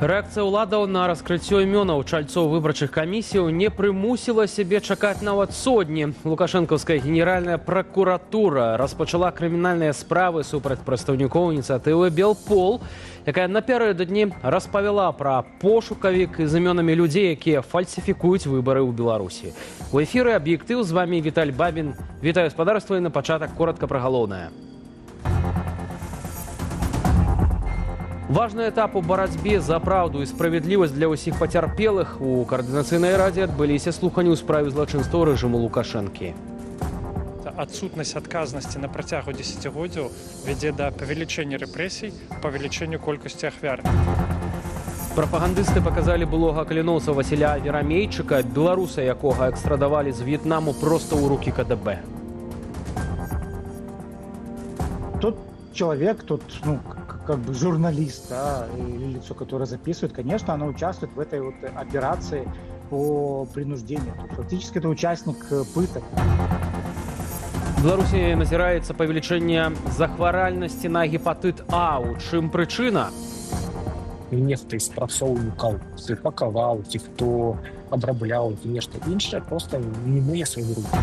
Рэакцыя ўладаў на раскрыццё імёнаў чальцоў выбарчых камісіяў не прымусіла сябе чакаць нават сотні. Лукашэнкаўская генеральная пракуратура распачала крымінальныя справы супраць прадстаўнікоў ініцыятывы «Белпол», якая напярэдадні распавяла пра пошукавік з імёнамі людзей, якія фальсіфікуюць выбары ў Беларусі. У эфіры «Аб'ектыў», з вамі Віталь Бабін. Вітаю спадарства, і на пачатак коротка пра галоўнае. Важны этап у барацьбе за праўду і справядлівасць для ўсіх пацярпелых. У Координацыйнай радзе адбыліся слуханні ў справе злачынстваў рэжыму Лукашэнкі. Адсутнасць адказнасці на працягу дзесяцігоддзяў вядзе да павелічэння рэпрэсій, павелічэнню колькасці ахвяр. Прапагандысты паказалі былога каліноўца Васіля Верамейчыка, беларуса якога экстрадавалі з В'етнаму проста ў рукі КДБ. Тот человек, как бы журналист, да, или лицо, которое записывает, конечно, оно участвует в этой вот операции по принуждению. Фактически это участник пыток. В Беларусі назіраецца павелічэнне захваральнасці на гепатыт А. У чым прычына? Нехта з працоўнікаў пакаваў, ці хто абрабляў, ці нешта іншае, проста не мые свае рукі.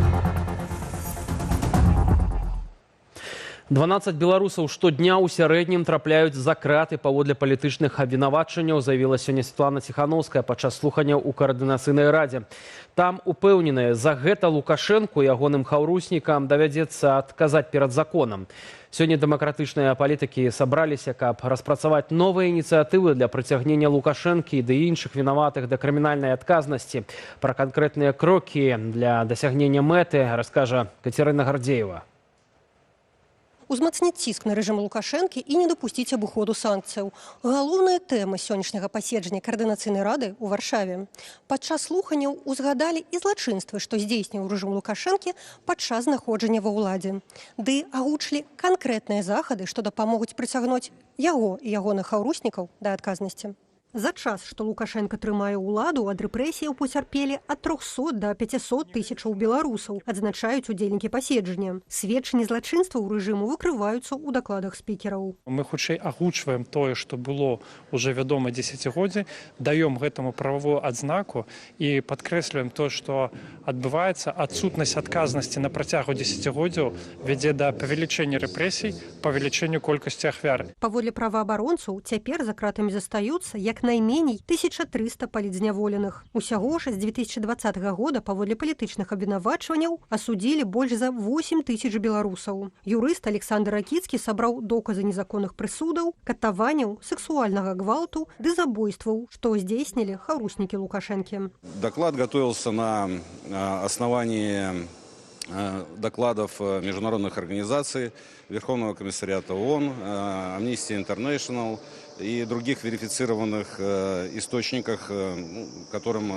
12 беларусаў штодня ў сярэднім трапляюць за краты паводле палітычных абвінавачанняў, заявіла сёння Светлана Ціханаўская падчас слуханняў у Координацыйнай радзе. Там упэўненыя, за гэта Лукашэнку і ягоным хаўруснікам давядзецца адказаць перад законам. Сёння дэмакратычныя палітыкі сабраліся, каб распрацаваць новыя ініцыятывы для прыцягнення Лукашэнкі ды іншых вінаватых да крымінальнай адказнасці. Пра канкрэтныя крокі для дасягнення мэты раскажа Кацярына Гардзеева. Узмацніць ціск на рэжым Лукашэнкі і не дапусціць абыходу санкцыяў. Галоўная тэма сённяшняга паседжання Координацыйнай рады ў Варшаве. Падчас слуханняў узгадалі і злачынствы, што здзейсніў рэжым Лукашэнкі падчас знаходжання ва ўладзе. Ды агучылі канкрэтныя захады, што дапамогуць прыцягнуць яго і ягоных хаўруснікаў да адказнасці. За час, што Лукашенко трымае ўладу, ад рэпрэсіяў пацярпелі ад 300 да 500 тысячаў беларусаў, адзначаюць удзельнікі паседжання. Сведчанні злачынстваў рэжыму выкрываюцца ў дакладах спікераў. Мы хутчэй агучваем тое, што было ўжо вядома дзесяцігоддзі, даём гэтаму прававую адзнаку і падкрэсліваем то, што адбываецца адсутнасць адказнасці на працягу дзесяцігоддзяў вядзе да павелічэння рэпрэсій, павелічэнню колькасці ахвяр. Паводле праваабаронцаў, цяпер за кратамі застаюцца як найменей 1300 палітзняволеных. Усяго ж з 2020 года паводле палітычных абвінавачванняў асудзілі больш за 8 тысяч беларусаў. Юрыст Александр Ракіцкі сабраў доказы незаконных прысудаў, катаванняў, сексуальнага гвалту ды забойстваў, што здзейснілі хаўруснікі Лукашэнкі. Доклад готовился на основании докладов международных организаций, Верховного комиссариата ООН, Amnesty International и других верифицированных источниках, которым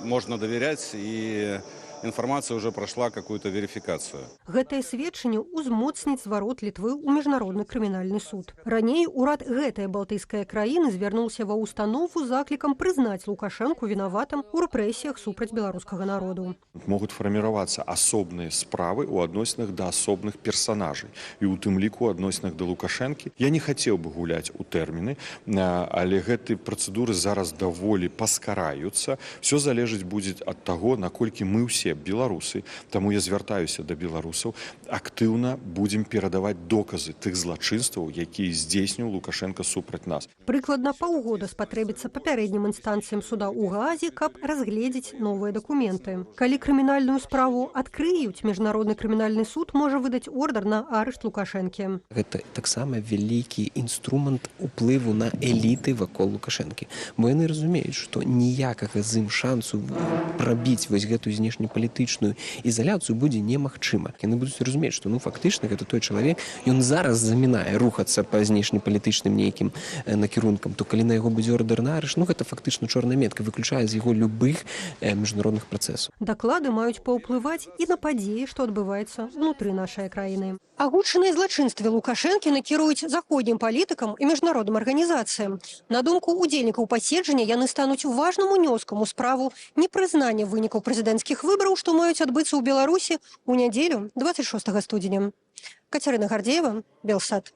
можно доверять, и информация уже прошла какую-то верификацию. Гэтае сведчанне ўзмоцніць зварот Літвы ў міжнародны крымінальны суд. Раней урад гэтай балтыйскай краіны звярнуўся ва установу заклікам прызнаць Лукашэнку вінаватым у рэпрэсіях супраць беларускага народу. Могуць фарміравацца асобныя справы ў адносінах да асобных персанажай і ў тым ліку адносінах да Лукашэнкі. Я не хацеў бы гуляць у тэрміны, але гэтыя працэдуры зараз даволі паскараюцца. Всё залежыць будзе ад таго, наколькі мы ўсе беларусы, таму я звяртаюся да беларусаў, актыўна будзем перадаваць доказы тых злачынстваў, якія здзейсніў Лукашенко супраць нас. Прыкладна паўгода спатрэбіцца папярэднім інстанцыям суда ў Гаазе, каб разгледзець новыя дакументы. Калі крымінальную справу адкрыюць, міжнародны крымінальны суд можа выдаць ордар на арышт Лукашэнкі. Гэта таксама вялікі інструмент уплыву на эліты вакол Лукашэнкі. Бо яны разумеюць, што ніякага з ім шансу прабіць вось гэтую знешнюю палітычную ізаляцыю будзе немагчыма. Яны будуць разумець, што фактычна гэта той чалавек, ён зараз замінае рухацца па знешнепалітычным нейкім накірункам, то калі на яго будзе ордар на арышт, гэта фактычна чорная метка, выключае з яго любых міжнародных працэсаў. Даклады маюць паўплываць і на падзеі, што адбываецца ўнутры нашай краіны. Агучаныя злачынствы Лукашэнкі накіруюць заходнім палітыкам і міжнародным арганізацыям. На думку удзельнікаў паседжання, яны стануць важным унёскам у справу непрызнання вынікаў прэзідэнцкіх выбараў, што маюць адбыцца ў Беларусі ў нядзелю 26 студзеня. Кацярына Гардзеева, Белсат.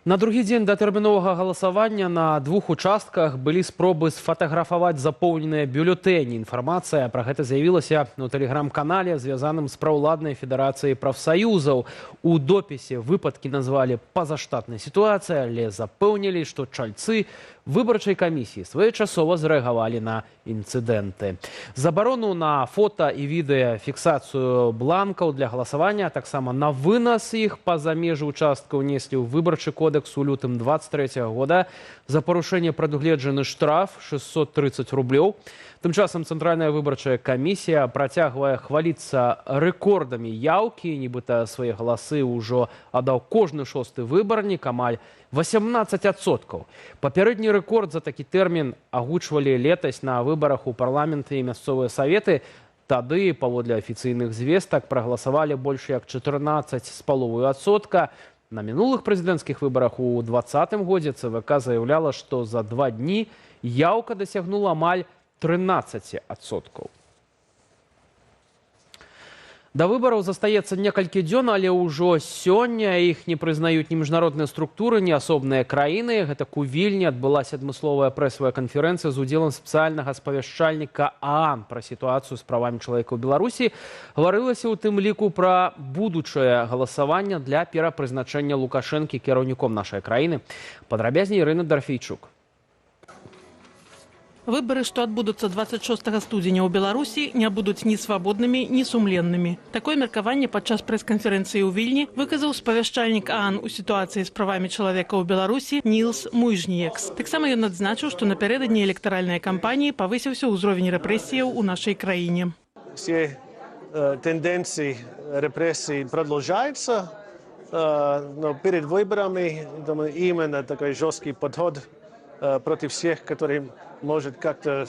На другі дзень датэрміновага галасавання на двух участках былі спробы сфатаграфаваць запоўненыя бюлетэні. Інфармацыя пра гэта з'явілася ў тэлеграм-канале, звязаным з праўладнай федэрацыяй прафсаюзаў. У допісе выпадкі назвалі пазаштатнай сітуацыяй, але запэўнілі, што чальцы выбарчай камісіі своечасова зрэагавалі на інцыдэнты. Забарону на фота і відэафіксацыю бланкаў для галасавання, а таксама на вынас іх па-за межы участка ўнеслі ў выбарчы кодекс у лютым 23 года. За парушэнне прадугледжаны штраф 630 рублёў. Тым часам Цэнтральная выбарчая камісія працягвае хваліцца рэкордамі яўкі, нібыта свае галасы ўжо аддаў кожны шосты выбарнік, амаль 18%. Папярэдні рэкорд за такі тэрмін агучвалі летась на выбарах у парламенты і мясцовыя саветы. Тады, паводле афіцыйных звестак, прагаласавалі больш як 14,5%. На мінулых прэзідэнцкіх выбарах у 2020 годзе ЦВК заяўляла, што за 2 дні яўка дасягнула амаль 13%. Да выбараў застаецца некалькі дзён, але ўжо сёння іх не прызнаюць ні міжнародныя структуры, ні асобныя краіны. Гэтак у Вільні адбылася адмысловая прэсавая канферэнцыя з удзелам спецыяльнага спавяшчальніка ААН пра сітуацыю з правамі чалавека ў Беларусі. Гаварылася ў тым ліку пра будучае галасаванне для перапрызначэння Лукашэнкі кіраўніком нашай краіны. Падрабязней Ірына Дарфейчук. Выборы, что отбудутся 26 студзеня ў Беларусі, не будуць ні свабоднымі, ні сумленнымі. Такое меркаванне падчас прэс-канферэнцыі ў Вільні выказаў спавяшчальнік ААН у сітуацыі з правамі чалавека ў Беларусі Нілс Мужніекс. Таксама ён адзначыў, што напярэдадні электаральнай кампаніі павысіўся ўзровень рэпрэсіяў у нашай краіне. Все тенденции репрессий продолжаются, но перед выборами, думаю, именно такой жесткий подход против всех, которые может как-то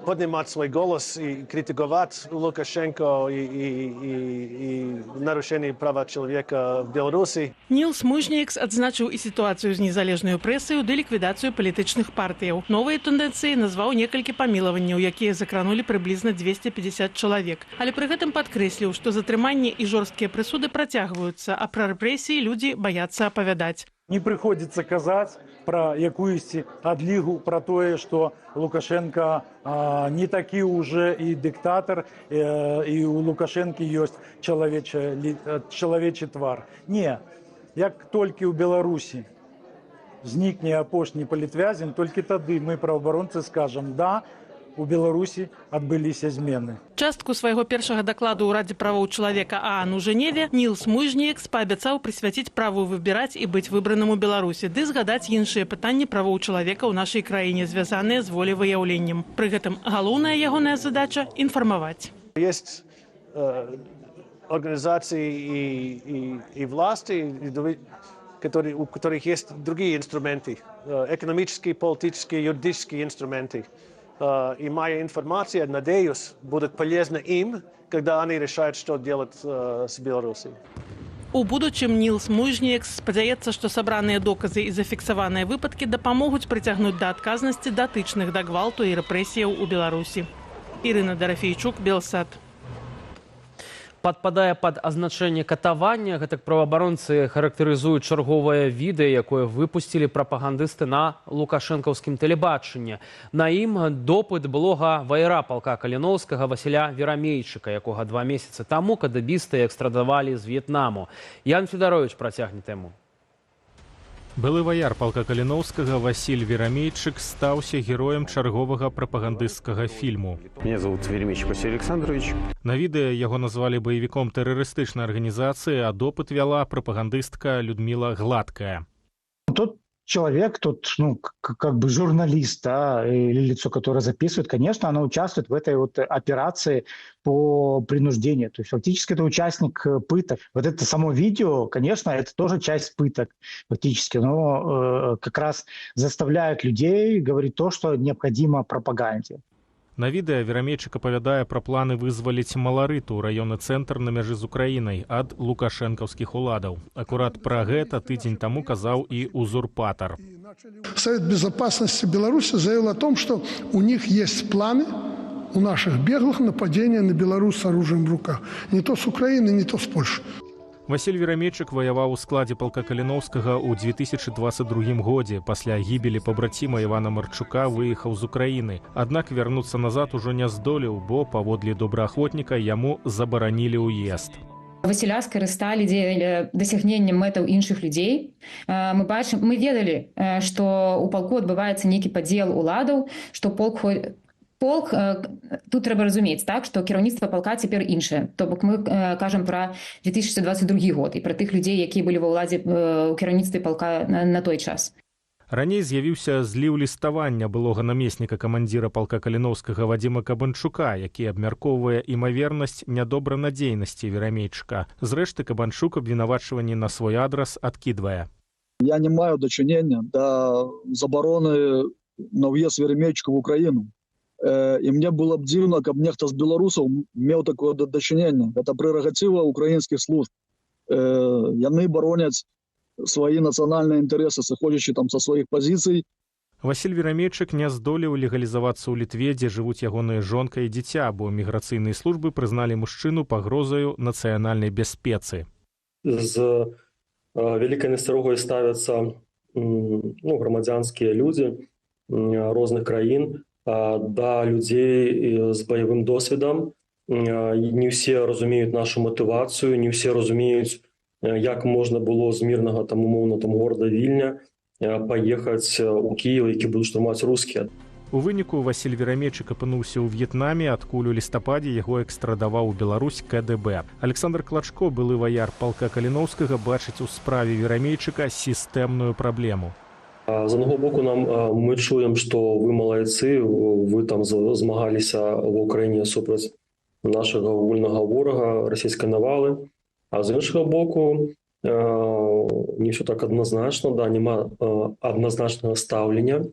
поднимать свой голос и критиковать Лукашенко и нарушение права человека в Беларуси. Нілс Мужніекс адзначыў і сітуацыю з незалежнай прэсай ды ліквідацыю палітычных партыяў. Новыя тэндэнцыі назваў некалькі памілаванняў, якія закранулі прыблізна 250 чалавек. Але пры гэтым падкрэсліў, што затрыманні і жорсткія прысуды працягваюцца, а пра рэпрэсіі людзі баяцца апавядаць. Не прыходзіцца казаць пра якуюсьці адлігу, пра тое, што Лукашенко не такі ўжо і дыктатар, і ў Лукашэнкі ёсць чалавечы твар. Не, як толькі ў Беларусі знікне апошні палітвязень, толькі тады мы, праваабаронцы, скажам, да, у Беларусі адбыліся змены. Частку свайго першага дакладу ў Радзе правоў чалавека ААН у Жэневе Нілс Мужніекс паабяцаў прысвяціць праву выбіраць і быць выбраным у Беларусі, ды згадаць іншыя пытанні правоў чалавека ў нашай краіне, звязаныя з волевыяўленнем. Пры гэтым галоўная ягоная задача – інфармаваць. Есть организации и власти, у которых есть другие инструменты, экономические, политические, юридические инструменты. И моя информация, надеюсь, будет полезна им, когда они решают, что делать с Беларусью. У будучым Нілс Мужніекс спадзяецца, што сабраныя доказы і зафіксаваныя выпадкі дапамогуць прыцягнуць да адказнасці датычных да гвалту і рэпрэсіяў у Беларусі. Ірына Дарафейчук, Белсат. Падпадае пад азначэнне катавання. Гэтак праваабаронцы характарызуюць чарговае відэа, якое выпусцілі прапагандысты на лукашэнкаўскім тэлебачанні. На ім допыт былога ваяра палка Каліноўскага Васіля Верамейчыка, якога 2 месяцы таму кадабісты экстрадавалі з В'етнаму. Ян Федарович працягне тэму. Былы ваяр палка Каліноўскага Васіль Верамейчык стаўся героем чарговага прапагандысцкага фільму. Меня зовут Верамейчик Василий Александрович. На відэа яго назвалі баевіком тэрарыстычнай арганізацыі, а допыт вяла прапагандыстка Людмила Гладкая. Тот человек, тот, как бы журналист, да, или лицо, которое записывает, конечно, оно участвует в этой вот операции по принуждению. То есть фактически это участник пыток. Вот это само видео, конечно, это тоже часть пыток фактически, но как раз заставляет людей говорить то, что необходимо пропаганде. На відэа Верамейчык апавядае пра планы вызваліць Маларыту, раённы цэнтр на мяжы з Украінай, ад лукашэнкаўскіх уладаў. Акурат пра гэта тыдзень таму казаў і узурпатар. Совет Безопасности Беларуси заявил о том, что у них есть планы у наших беглых нападения на Беларусь с оружием в руках. Не то с Украины, не то с Польши. Васіль Верамейчык ваяваў у складзе палка Каліноўскага ў 2022 годзе. Пасля гібелі пабраціма Івана Марчука выехаў з Украіны. Аднак вярнуцца назад ужо не здолеў, бо, паводле добраахвотніка, яму забаранілі ўезд. Васіля скарысталі дзеля дасягнення мэтаў іншых людзей. Мы ведалі, што ў палку адбываецца нейкі падзел уладаў, што полк, тут трэба разумець, так, што кіраўніцтва палка цяпер іншае. То бок мы кажам пра 2022 год і пра тых людзей, якія былі ва ўладзе ў кіраўніцтве палка на той час. Раней з'явіўся зліў ліставання былога намесніка камандзіра палка Каліноўскага Вадзіма Кабанчука, які абмяркоўвае імавернасць нядобранадзейнасці Верамейчыка. Зрэшты, Кабанчук абвінавачванні на свой адрас адкідвае. Я не маю дачынення да забароны на ўезд Верамейчыка в Украіну. І мне было б дзіўна, каб нехта з беларусаў меў такое дачыненне. Гэта прэрагатыва украінскіх служб. Яны бароняць свае нацыянальныя інтарэсы, сыходзячы там са сваіх пазіцый. Васіль Верамейчык не здолеў легалізавацца ў Літве, дзе жывуць ягоныя жонка і дзіця, бо міграцыйныя службы прызналі мужчыну пагрозаю нацыянальнай бяспецы. З вялікай насцярогай ставяцца грамадзянскія людзі розных краін да людзей з баявым досведам. Не ўсе разумеюць нашу матывацыю, не ўсе разумеюць, як можна было з мірнага умоўна горада Вільня паехаць у Кіеў, які будуць штурмаваць рускія. У выніку Васіль Верамейчык апынуўся ў В'етнаме, адкуль у лістападзе яго экстрадаваў у Беларусь КДБ. Александр Клачко, былы ваяр палка Каліноўскага, бачыць у справе Верамейчыка сістэмную праблему. З аднаго боку, мы чуем, што вы малайцы, вы там змагаліся в Украіне супраць нашага агульнага ворага, расійскай навалы. А з іншага боку, не ўсё так адназначна, няма адназначнага стаўлення,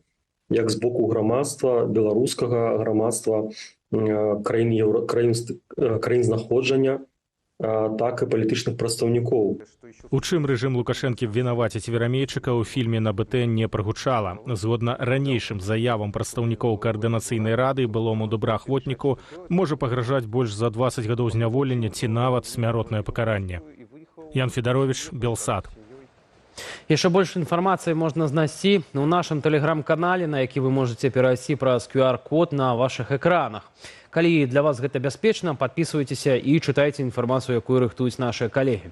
як з боку грамадства, беларускага грамадства, краін знаходжання, так і палітычных прадстаўнікоў. У чым рэжым Лукашэнкі вінаваціць Верамейчыка ў фільме на БТ не прагучала. Згодна ранейшым заявам прадстаўнікоў каардынацыйнай рады былому добраахвотніку можа пагражаць больш за 20 гадоў зняволення ці нават смяротнае пакаранне. Ян Федарович, Белсат. Яшчэ больш інфармацыі можна знайсці ў нашым тэлеграм-канале, на які вы можаце перайсці праз QR-код на вашых экранах. Калі для вас гэта бяспечна, падпісвайцеся і чытайце інфармацыю, якую рыхтуюць нашы калегі.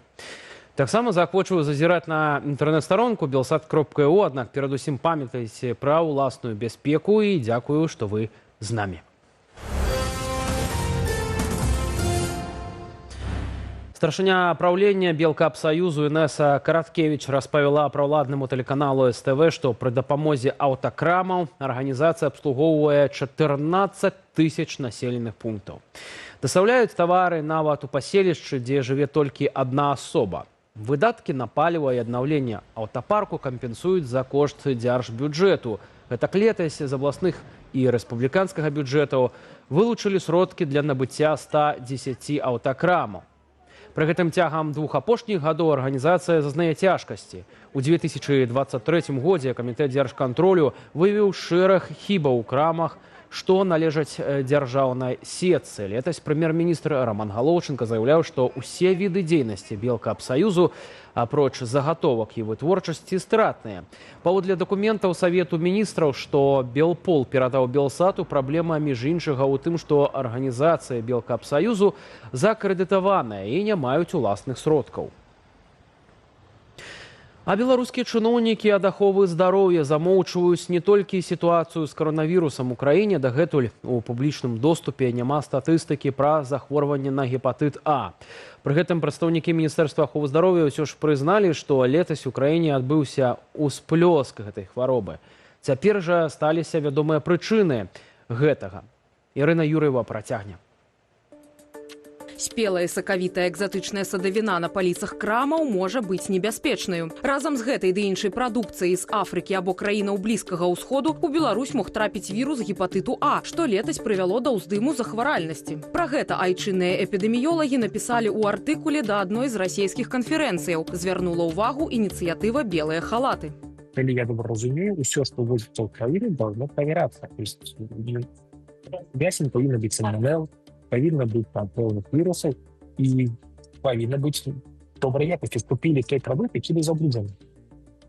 Таксама заахвочваю зазіраць на інтэрнэт-старонку belsat.ru, аднак перадусім памятайце пра ўласную бяспеку і дзякую, што вы з намі. Старшыня праўлення Белкапсаюзу Інеса Караткевіч распавяла праўладнаму тэлеканалу СТВ, што пры дапамозе аўтакрамаў арганізацыя абслугоўвае 14 тысяч населеных пунктаў. Дастаўляюць тавары нават у паселішчы, дзе жыве толькі адна асоба. Выдаткі на паліва і аднаўленне аўтапарку кампенсуюць за кошт дзяржбюджэту. Гэтак летась з абласных і рэспубліканскага бюджэтаў вылучылі сродкі для набыцця 110 аўтакрамаў. Пры гэтым цягам 2 апошніх гадоў арганізацыя зазнае цяжкасці. У 2023 годзе камітэт дзяржкантролю выявіў шэраг хібаў у крамах, што належаць дзяржаўнай сетцы. Летась прэм'ер-міністр Роман Галоўчынка заяўляў, што ўсе віды дзейнасці Белкапсаюзу, апроч загатовак і вытворчасці, стратныя. Паводле дакументаў Савету міністраў, што Белпол перадаў Белсату, праблема між іншага ў тым, што арганізацыя Белкапсаюзу закрэдытаваная і не маюць уласных сродкаў. А беларускія чыноўнікі ад аховы здароўя замоўчваюць не толькі сітуацыю з каранавірусам у краіне, дагэтуль у публічным доступе няма статыстыкі пра захворванне на гепатыт А. Пры гэтым прадстаўнікі Міністэрства аховы здароўя ўсё ж прызналі, што летась у краіне адбыўся ўсплёск гэтай хваробы. Цяпер жа сталіся вядомыя прычыны гэтага. Ірына Юр'ева працягне. Спелая сакавітая экзатычная садавіна на паліцах крамаў можа быць небяспечнаю. Разам з гэтай ды іншай прадукцыяй з Афрыкі або краінаў Блізкага ўсходу у Беларусь мог трапіць вірус гепатыту А, што летась прывяло да ўздыму захваральнасці. Пра гэта айчынныя эпідэміёлагі напісалі ў артыкуле да адной з расійскіх канферэнцыяў. Звярнула ўвагу ініцыятыва «Белыя халаты». Калі я добра разумею, ўсё, што вводзіцца ў краіну, должно праверяцца. То есть вясень павінна быць сальмонелл, павінна быць там пэўных вірусаў і павінна быць добрай якасці скупілі той прадукт, які быў забруджаны.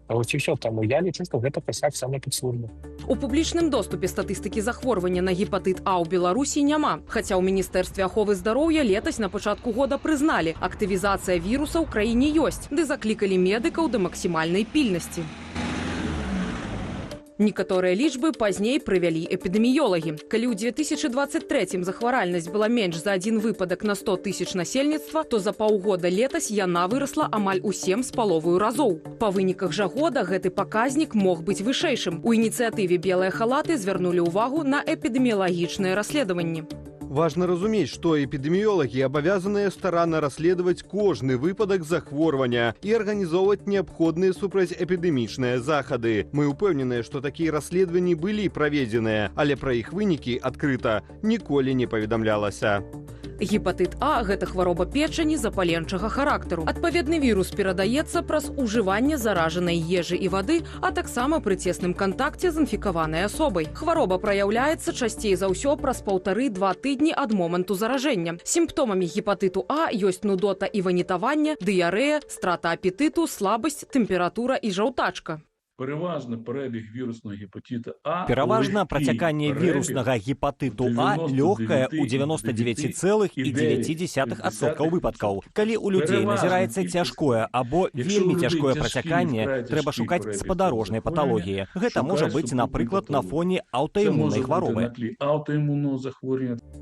Вось і ўсё, таму я лічу, што гэта прасяг санэпідслужбы. У публічным доступе статыстыкі захворвання на гепатыт А ў Беларусі няма. Хаця ў Міністэрстве аховы здароўя летась на пачатку года прызналі, актывізацыя віруса ў краіне ёсць, ды заклікалі медыкаў да максімальнай пільнасці. Некаторыя лічбы пазней прывялі эпідэміёлагі. Калі ў 2023 захваральнасць была менш за адзін выпадак на 100 тысяч насельніцтва, то за паўгода летась яна вырасла амаль у 7,5 разоў. Па выніках жа года гэты паказнік мог быць вышэйшым. У ініцыятыве «Белыя халаты» звярнулі ўвагу на эпідэміялагічныя расследаванні. Важно разуметь, что эпидемиологи обязаны старанно расследовать кожный выпадок захворвания и организовывать необходные супрацьэпидемичные захады. Мы упэўненыя, что такие расследования были проведены, але про их вынікі открыто ніколі не паведамлялася. Гепатыт А – гэта хвароба печані запаленчага характару. Адпаведны вірус перадаецца праз ужыванне заражанай ежы і вады, а таксама пры цесным кантакце з інфікаванай асобай. Хвароба праяўляецца часцей за ўсё праз 1,5–2 тыдні ад моманту заражэння. Сімптомамі гепатыту А ёсць нудота і ванітаванне, дыярэя, страта апетыту, слабасць, тэмпература і жаўтачка. Пераважна працяканне віруснага гепатыту А лёгкае ў 99,9% выпадкаў. Калі ў людзей назіраецца цяжкое або вельмі цяжкое працяканне, трэба шукаць спадарожнай паталогіі. Гэта можа быць, напрыклад, на фоне аўтаімуннай хваробы.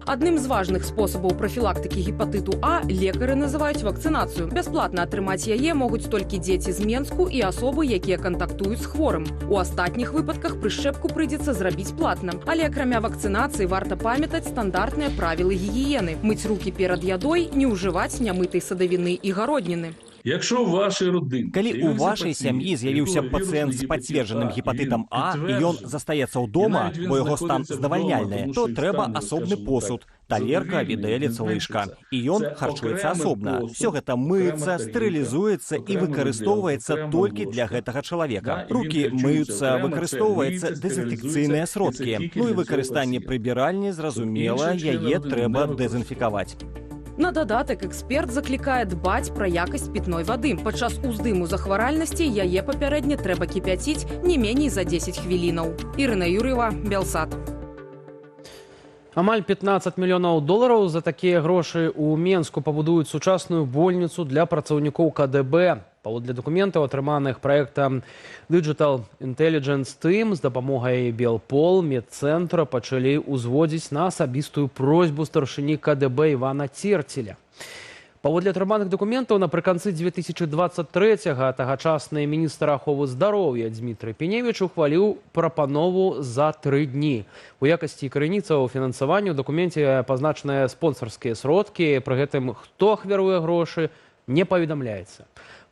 Адным з важных спосабаў прафілактыкі гепатыту А лекары называюць вакцынацыю. Бясплатна атрымаць яе могуць толькі дзеці з Менску і асобы, якія кантактуюць з хворым. У астатніх выпадках прышчэпку прыйдзецца зрабіць платна. Але акрамя вакцынацыі варта памятаць стандартныя правілы гігіены. Мыць рукі перад ядой, не ўжываць нямытай садавіны і гародніны. Калі ў вашай сям'і з'явіўся пацыент з пацверджаным гепатытам А, і ён застаецца ўдома, бо яго стан здавальняльны, то трэба асобны посуд, талерка, відэлец, лыжка. І ён харчуецца асобна. Всё гэта мыецца, стэрылізуецца і выкарыстоўваецца толькі для гэтага чалавека. Рукі мыюцца, выкарыстоўваецца дэзінфекцыйныя сродкі. Ну і выкарыстанне прыбіральні, зразумела, яе трэба дэзінфікаваць. На дадатак эксперт заклікае дбаць пра якасць пітной вады. Падчас уздыму захваральнасці яе папярэдне трэба кіпяціць не меней за 10 хвілінаў. Ірына Юр'ева, Белсат. Амаль 15 мільёнаў долараў за такія грошы ў Менску пабудуюць сучасную больніцу для працаўнікоў КДБ. Паводле дакументаў, атрыманых праектам Digital Intelligence Team з дапамогай Белпол медцэнтра пачалі ўзводзіць на асабістую просьбу старшыні КДБ Івана Церцеля. Паводле атрыманых дакументаў, напрыканцы 2023-го тагачасны міністр аховы здароўя Дмітрый Пеневіч ухваліў прапанову за 3 дні. У якасці крыніцаў фінансавання ў дакуменце пазначаныя спонсарскія сродкі, пры гэтым хто ахвяруе грошы, не паведамляецца.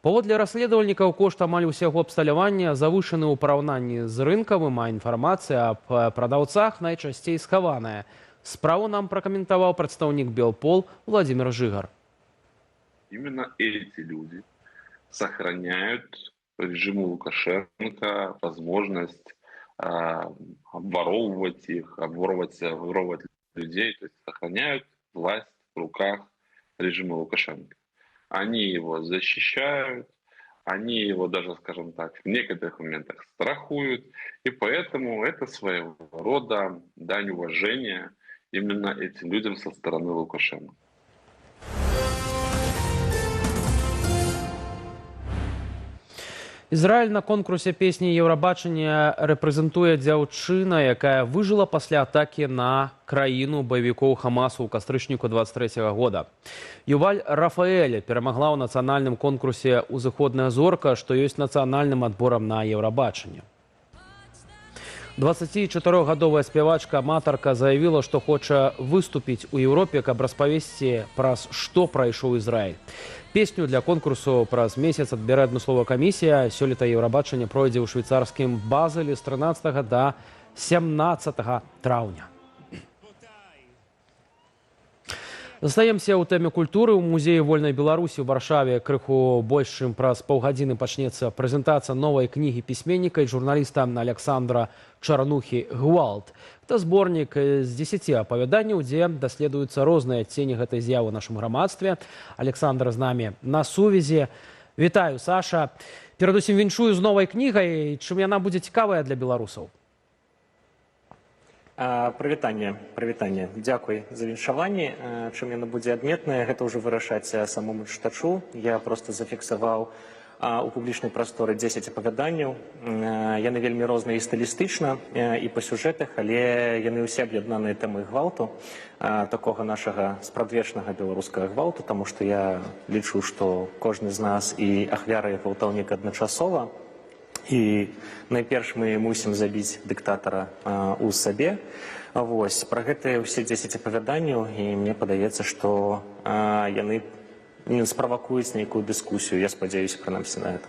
Паводле расследавальнікаў, кошт амаль усяго абсталявання завышаны ў параўнанні з рынкавым, а інфармацыя аб прадаўцах найчасцей схаваная. Справу нам пракаментаваў прадстаўнік Белпол Владимир Жигар. Именно эти люди сохраняют режиму Лукашенко возможность обворовывать их, воровать людей, то есть сохраняют власть в руках режима Лукашенко. Они его защищают, они его даже, скажем так, в некоторых моментах страхуют, и поэтому это своего рода дань уважения именно этим людям со стороны Лукашенко. Ізраіль на конкурсе песні Еўрабачання рэпрэзентуе дзяўчына, якая выжыла пасля атакі на краіну баевікоў Хамасу ў кастрычніку 23-го года. Юваль Рафаэль перамагла ў нацыянальным конкурсе «Узыходная зорка», што ёсць нацыянальным адборам на Еўрабачанне. 24-гадовая спявачка-аматарка заявіла, што хоча выступіць у Еўропе, каб распавесці, праз што прайшоў Ізраіль. Песню для конкурсу праз месяц адбярэ адмысловая камісія. Сёлета Еўрабачанне пройдзе ў швейцарскім Базелі з 13 да 17 траўня. Застаемся ў тэме культуры. У музеі вольнай Беларусі ў Варшаве крыху больш чым праз паўгадзіны пачнецца прэзентацыя новай кнігі пісьменніка і журналіста Александра Чарнухі «Гвалт». Это зборнік з 10 апавяданняў, дзе даследуюцца розныя цені гэтай з'явы ў нашым грамадстве. Александр з намі на сувязі. Вітаю, Саша. Перадусім віншую з новай кнігай. Чым яна будзе цікавая для беларусаў? Прывітанне. Дзякуй за віншаванне. Чым яно будзе адметнае, гэта ўжо вырашаць самому чытачу. Я проста зафіксаваў у публічнай прасторы 10 апавяданняў. Яны вельмі розныя і стылістычна, і па сюжэтах, але яны ўсе аб'яднаныя тэмай гвалту, такога нашага спрадвечнага беларускага гвалту, таму што я лічу, што кожны з нас і ахвяра і гвалтаўнік адначасова. І найперш мы мусім забіць дыктатара ў сабе. Вось, пра гэтыя ўсе 10 апавяданняў, і мне падаецца, што яны справакуюць нейкую дыскусію. Я спадзяюся, прынамсі, на гэта.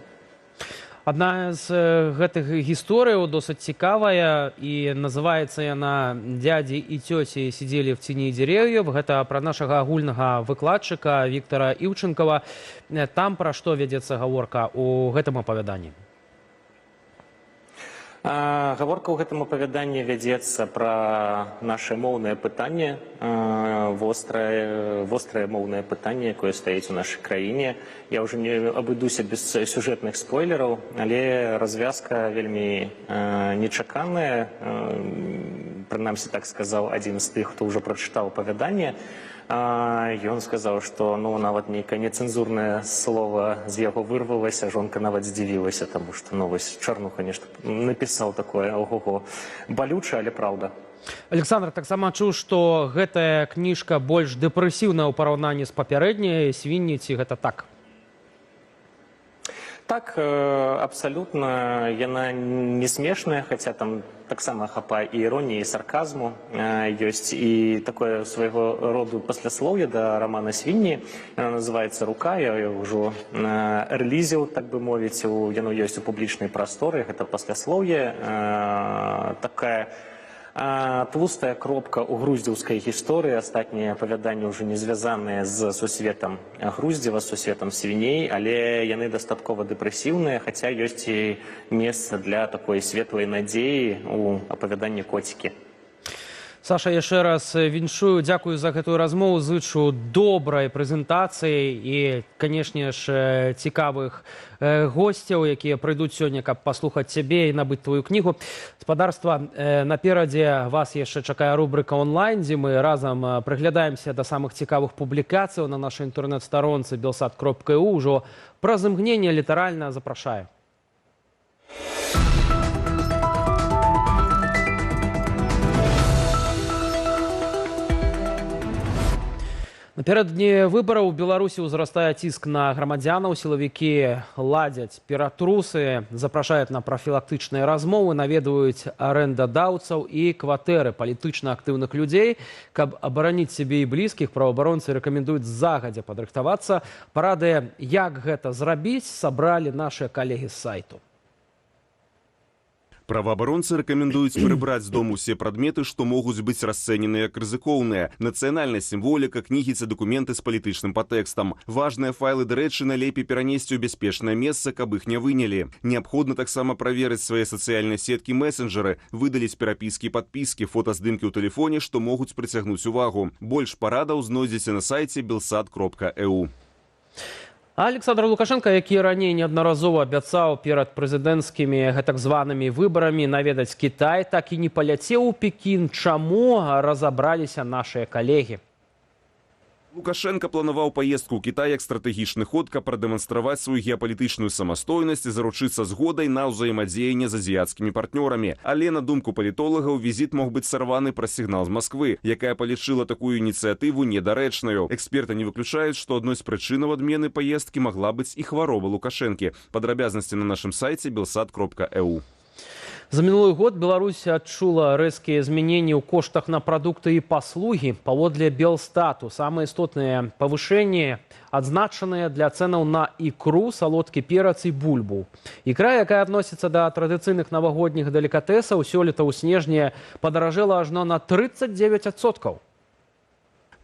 Адна з гэтых гісторыяў досыць цікавая, і называецца яна «Дядзі і цёці сидзелі в ціні дзерэўяў». Гэта пра нашага агульнага выкладчыка Віктара Іўчынкава. Там пра што вядзецца гаворка ў гэтым апавяданні? Гаворка ў гэтым апавяданні вядзецца пра наше моўнае пытанне, вострае моўнае пытанне, якое стаіць у нашай краіне. Я ўжо не абыдуся без сюжэтных спойлераў, але развязка вельмі нечаканая. Прынамсі, так сказаў адзін з тых, хто ўжо прачытаў апавяданне. Ён сказаў, што нават нейкае нецэнзурнае слово з яго вырвалася, жонка нават здзівілася, таму што Чарнуха нешта напісаў такое, ого-го, балюча, але праўда. Александр, таксама чуў, што гэтая кніжка больш дэпрэсіўная ў параўнанні з папярэдняй. Свінні, ці гэта так? Так, абсалютна, яна не смешная, хаця там таксама хапае і іроніі, і сарказму. Ёсць і такое свайго роду пасляслоўе да рамана «Свінні». Яна называецца «Рука», я ўжо рэлізіў, так бы мовіць, яно ёсць у публічнай прасторы. Гэта пасляслоўе, такая тлустая кропка ў груздзеўскай гісторыі. Астатнія апавяданні ўжо не звязаныя з сусветам Груздзева, з сусветам свіней, але яны дастаткова дэпрэсіўныя, хаця ёсць і месца для такой светлай надзеі ў апавяданні «Коцікі». Саша, яшчэ раз віншую, дзякую за гэтую размову, зычу добрай прэзентацыі і, канешне ж, цікавых госцяў, якія прыйдуць сёння, каб паслухаць цябе і набыць твою кнігу. Спадарства, наперадзе вас яшчэ чакае рубрыка онлайн, дзе мы разам прыглядаемся да самых цікавых публікацыяў на нашай інтэрнэт-старонцы belsat.eu. Ужо праз імгненне літаральна запрашаю. Наперададні выбараў у Беларусі ўзрастае ціск на грамадзянаў. Сілавікі ладзяць ператрусы, запрашаюць на прафілактычныя размовы, наведваюць арэндадаўцаў і кватэры палітычна актыўных людзей. Каб абараніць сябе і блізкіх, праваабаронцы рэкамендуюць загадзя падрыхтавацца. Парады, як гэта зрабіць, сабралі нашыя калегі з сайту. Праваабаронцы рэкамендуюць прыбраць з дому усе прадметы, што могуць быць расцэнены як рызыкоўныя. Нацыянальная сімволіка, кнігі ці дакументы з палітычным падтэкстам. Важныя файлы, дарэчы, найлепей перанесці ў бяспечнае месца, каб іх не вынялі. Неабходна таксама праверыць свае сацыяльныя сеткі, месенджеры, выдаліць перапіскі, падпіскі, фотаздымкі ў тэлефоне, што могуць прыцягнуць увагу. Больш парадаў знойдзеце на сайце belsat.eu. Александр Лукашенко, які раней неаднаразова абяцаў перад прэзідэнцкімі гэтак званымі выбарамі наведаць Кітай, так і не паляцеў у Пекін. Чаму, разабраліся нашыя калегі. Лукашенко планаваў паездку ў Кітай як стратэгічны ход, каб прадэманстраваць сваю геапалітычную самастойнасць і заручыцца згодай на ўзаемадзеянне з азіяцкімі партнёрамі. Але, на думку палітолагаў, візіт мог быць сарваны праз сігнал з Масквы, якая палічыла такую ініцыятыву недарэчнаю. Эксперты не выключаюць, што адной з прычынаў адмены паездкі магла быць і хвароба Лукашэнкі. Падрабязнасці на нашым сайце belsat.eu. За мінулы год Беларусь адчула рэзкія змяненні ў коштах на прадукты і паслугі. Паводле Белстату самыя істотныя павышэнні адзначаныя для цэнаў на ікру, салодкі перац і бульбу. Ікра, якая адносіцца да традыцыйных навагодніх делікатэсаў, сёлета ў снежні падаражэла ажно на 39%.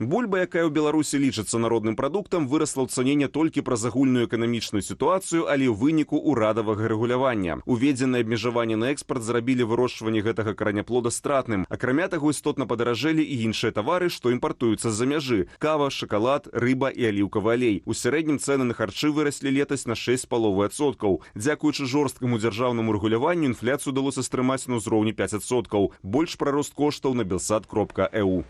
Бульба, якая ў Беларусі лічыцца народным прадуктам, вырасла ў цане не толькі праз агульную эканамічную сітуацыю, але ў выніку ўрадавага рэгулявання. Уведзенае абмежаванне на экспарт зрабілі вырошчванне гэтага караняплода стратным. Акрамя таго, істотна падаражэлі і іншыя тавары, што імпартуюцца з-за мяжы: кава, шакалад, рыба і аліўкавы алей. У сярэднім цэны на харчы выраслі летась на 6,5%. Дзякуючы жорсткаму дзяржаўнаму рэгуляванню інфляцыю удалося стрымаць на ўзроўні 5%. Больш пра рост коштаў на belsat.eu.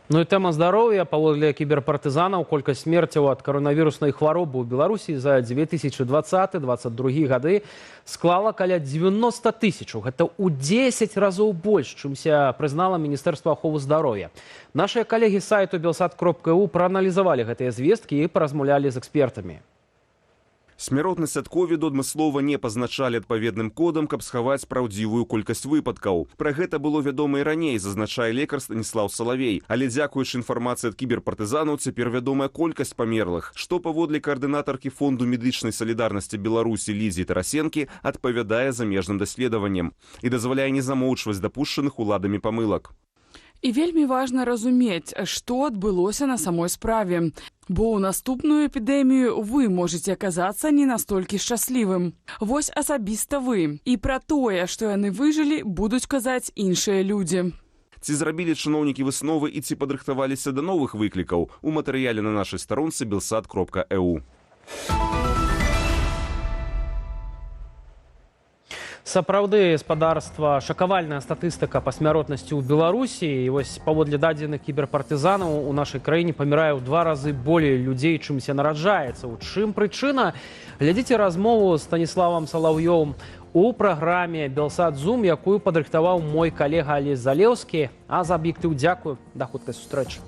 Ну і тэма здароўя. Паводле кіберпартызанаў, колькасць смерцяў ад каронавіруснай хваробы ў Беларусі за 2020-2022 гады склала каля 90 тысяч. Гэта ў 10 разоў больш, чымся прызнала Міністэрства аховы здароўя. Нашыя калегі з сайту belsat.eu прааналізавалі гэтыя звесткі і паразмаўлялі з экспертамі. Смяротнасць ад ковіду адмыслова не пазначалі адпаведным кодам, каб схаваць праўдзівую колькасць выпадкаў. Пра гэта было вядома і раней, зазначае лекар Станіслаў Салавей. Але дзякуючы інфармацыі ад кіберпартызанаў цяпер вядомая колькасць памерлых, што паводле каардынатаркі Фонду медычнай салідарнасці Беларусі Лізі Тарасенкі адпавядае замежным даследаванням і дазваляе не замоўчваць дапушчаных уладамі памылак. І вельмі важна разумець, што адбылося на самой справе. Бо ў наступную эпідэмію вы можаце аказацца не настолькі шчаслівым. Вось асабіста вы. І пра тое, што яны выжылі, будуць казаць іншыя людзі. Ці зрабілі чыноўнікі высновы і ці падрыхтаваліся да новых выклікаў? У матэрыяле на нашай старонцы belsat.eu. Сапраўды, спадарства, шакавальная статыстыка па смяротнасці ў Беларусі. І вось паводле дадзеных кіберпартызанаў у нашай краіне памірае ў 2 разы болей людзей, чымся нараджаецца. У чым прычына? Глядзіце размову з Станіславам Салаўём у праграме «Белсат Зум», якую падрыхтаваў мой калега Алесь Залеўскі. А за аб'ектыў дзякую. Да хуткай сустрэчы.